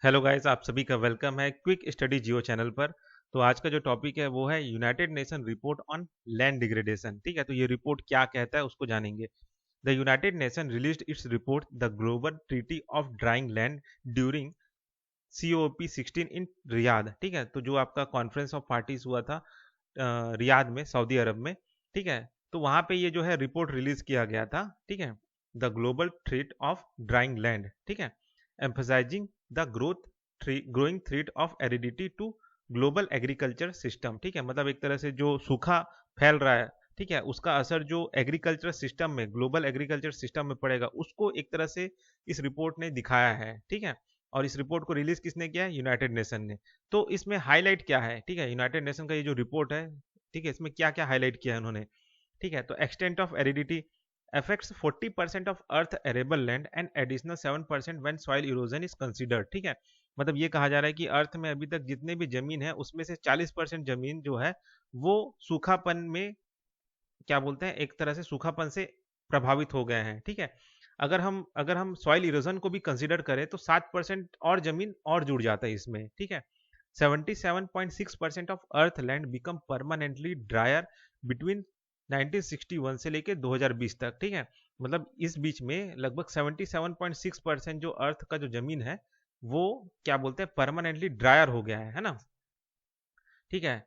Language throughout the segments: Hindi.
हेलो गाइस, आप सभी का वेलकम है क्विक स्टडी जियो चैनल पर। तो आज का जो टॉपिक है वो है United nation report on land degradation. ठीक है, तो ये रिपोर्ट क्या कहता है उसको जानेंगे। The United nation released its report the global treaty of drying land during COP16 in Riyadh. ठीक है, तो जो आपका कॉन्फ्रेंस ऑफ पार्टीज हुआ था रियाद में, सऊदी अरब में। ठीक है, तो वहां पे ये जो है रिपोर्ट रिलीज किया गया था। ठीक है, the global threat of drying land. ठीक है, emphasising the growing threat of aridity to global agriculture system. ठीक है, मतलब एक तरह से जो सूखा फैल रहा है, ठीक है, उसका असर जो एग्रीकल्चर सिस्टम में, ग्लोबल एग्रीकल्चर सिस्टम में पड़ेगा, उसको एक तरह से इस रिपोर्ट ने दिखाया है। ठीक है, और इस रिपोर्ट को रिलीज किसने किया है? यूनाइटेड नेशन ने। तो इसमें हाईलाइट क्या है? ठीक है, यूनाइटेड नेशन का ये जो रिपोर्ट है, ठीक है, इसमें क्या क्या हाईलाइट किया है उन्होंने। ठीक है, तो extent of aridity affects 40% of earth arable land and additional 7% when soil erosion is considered। ठीक है, मतलब ये कहा जा रहा है कि अर्थ में अभी तक जितने भी जमीन है उसमें से 40% जमीन जो है वो सूखापन में, क्या बोलते हैं, एक तरह से सूखापन से प्रभावित हो गए हैं। ठीक है, अगर हम सॉइल इरोजन को भी कंसिडर करें तो 7% और जमीन और जुड़ जाता है इसमें। ठीक है, 77.6% of earth land become permanently dryer between 1961 से लेके 2020 तक। ठीक है, मतलब इस बीच में लगभग 77.6% जो अर्थ का जो जमीन है वो, क्या बोलते हैं, परमानेंटली ड्रायर हो गया है ना। ठीक है,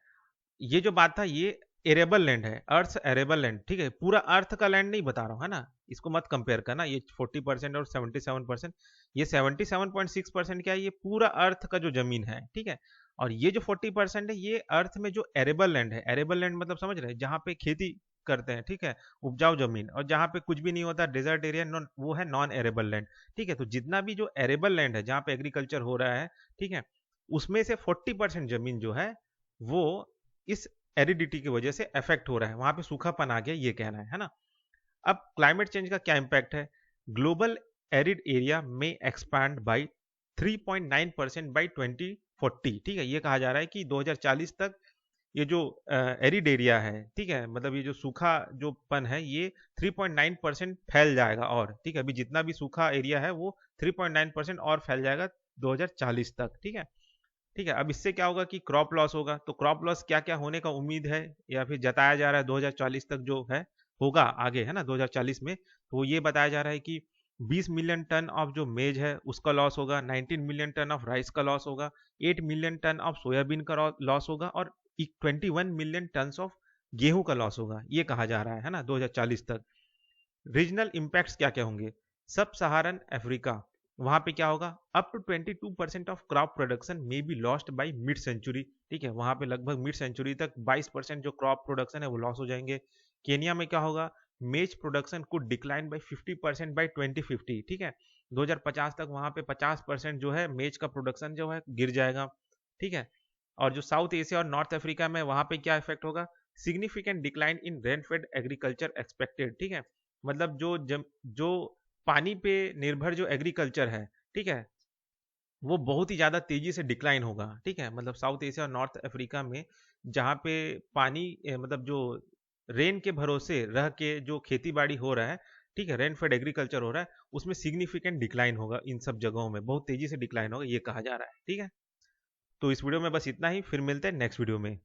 ये जो बात था ये एरेबल लैंड है, अर्थ एरेबल लैंड। ठीक है, पूरा अर्थ का लैंड नहीं बता रहा हूँ, है ना, इसको मत कंपेयर करना। ये 40% और 77%, ये 77.6% क्या है? ये पूरा अर्थ का जो जमीन है। ठीक है, और ये जो 40% है ये अर्थ में जो एरेबल लैंड है, एरेबल लैंड मतलब समझ रहे हैं, जहाँ पे खेती करते हैं। ठीक है, उपजाऊ जमीन, और जहाँ पे कुछ भी नहीं होता, डेजर्ट एरिया, वो है नॉन एरेबल लैंड। ठीक है, तो जितना भी जो एरेबल लैंड है जहाँ पे एग्रीकल्चर हो रहा है, ठीक है, उसमें से 40% जमीन जो है वो इस एरिडिटी की वजह से अफेक्ट हो रहा है, वहां पे सूखापन आ गया, ये कहना है ना। अब क्लाइमेट चेंज का क्या इम्पैक्ट है? ग्लोबल एरिड एरिया में एक्सपैंड बाई 3.9% बाई 2040। ठीक है, ये कहा जा रहा है कि 2040 तक ये जो एरिड एरिया है, ठीक है, मतलब ये जो सूखा जो पन है, ये 3.9% फैल जाएगा। और ठीक है, अभी जितना भी सूखा एरिया है वो 3.9% और फैल जाएगा 2040 तक। ठीक है, ठीक है, अब इससे क्या होगा कि क्रॉप लॉस होगा। तो क्रॉप लॉस क्या क्या होने का उम्मीद है या फिर जताया जा रहा है 2040 तक जो है होगा आगे, है ना, 2040 में। तो ये बताया जा रहा है कि 20 मिलियन टन ऑफ जो मेज है उसका लॉस होगा, 19 मिलियन टन ऑफ राइस का लॉस होगा, 8 मिलियन टन ऑफ सोयाबीन का लॉस होगा, और 21 मिलियन टन ऑफ गेहूं का लॉस होगा, ये कहा जा रहा है ना, 2040 तक। रीजनल इम्पैक्ट्स क्या क्या होंगे? सब सहारन अफ्रीका, वहां पे क्या होगा? Up to 22% of crop production may be lost by mid century. ठीक है, वहां पे लगभग मिड सेंचुरी तक 22% जो क्रॉप प्रोडक्शन है वो लॉस हो जाएंगे। केनिया में क्या होगा? Maize production could decline by 50% by 2050। ठीक है, 2050 तक वहां पे 50% जो है मेज का प्रोडक्शन जो है गिर जाएगा। ठीक है, और जो साउथ एशिया और नॉर्थ अफ्रीका में, वहां पे क्या इफेक्ट होगा? Significant decline in rainfed agriculture expected. ठीक है, मतलब जो पानी पे निर्भर जो एग्रीकल्चर है, ठीक है, वो बहुत ही ज़्यादा तेजी से डिक्लाइन होगा। ठीक है, मतलब साउथ एशिया और नॉर्थ अफ्रीका में जहाँ पे पानी मतलब जो रेन के भरोसे रह के जो खेती बाड़ी हो रहा है, ठीक है, रेन फेड एग्रीकल्चर हो रहा है, उसमें सिग्निफिकेंट डिक्लाइन होगा। इन सब जगहों में बहुत तेजी से डिक्लाइन होगा, ये कहा जा रहा है। ठीक है, तो इस वीडियो में बस इतना ही, फिर मिलते हैं नेक्स्ट वीडियो में।